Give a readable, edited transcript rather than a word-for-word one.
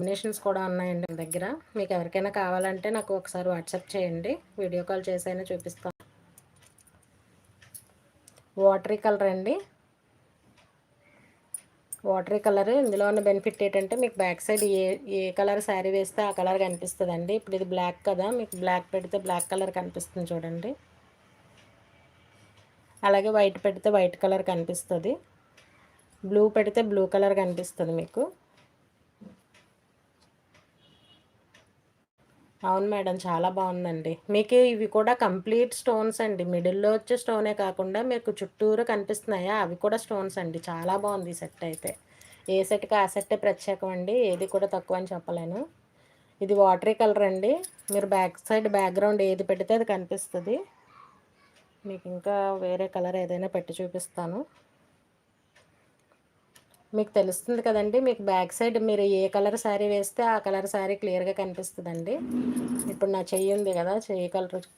Combinations కూడా ఉన్నాయండి నా దగ్గర. మీకు ఎవరికైనా కావాలంటే నాకు ఒకసారి వాట్సాప్ చేయండి, వీడియో కాల్ చేసైనా చూపిస్తాను. వాటరీ కలర్ అండి. వాటరీ కలర్ ఇందులో ఉన్న బెనిఫిట్ ఏంటంటే మీకు బ్యాక్ సైడ్ ఏ ఏ కలర్ శారీ వేస్తే ఆ కలర్ కనిపిస్తుందండి. ఇప్పుడు ఇది బ్లాక్ కదా, మీకు బ్లాక్ పెడితే బ్లాక్ కలర్ కనిపిస్తుంది చూడండి. అలాగే వైట్ పెడితే వైట్ కలర్ కనిపిస్తుంది, బ్లూ పెడితే బ్లూ కలర్ కనిపిస్తుంది మీకు. అవును మేడం, చాలా బాగుందండి. మీకు ఇవి కూడా కంప్లీట్ స్టోన్స్ అండి. మిడిల్లో వచ్చే స్టోనే కాకుండా మీకు చుట్టూరు కనిపిస్తున్నాయా, అవి కూడా స్టోన్స్ అండి. చాలా బాగుంది ఈ సెట్ అయితే. ఏ సెట్కి ఆ సెట్టే ప్రత్యేకం అండి, ఏది కూడా తక్కువ అని చెప్పలేను. ఇది వాటరీ కలర్ అండి. మీరు బ్యాక్ సైడ్ బ్యాక్గ్రౌండ్ ఏది పెడితే అది కనిపిస్తుంది. మీకు ఇంకా వేరే కలర్ ఏదైనా పెట్టి చూపిస్తాను. మీకు తెలుస్తుంది కదండి, మీకు బ్యాక్ సైడ్ మీరు ఏ కలర్ శారీ వేస్తే ఆ కలర్ శారీ క్లియర్గా కనిపిస్తుందండి. ఇప్పుడు నా చెయ్యి ఉంది కదా, చెయ్యి కలర్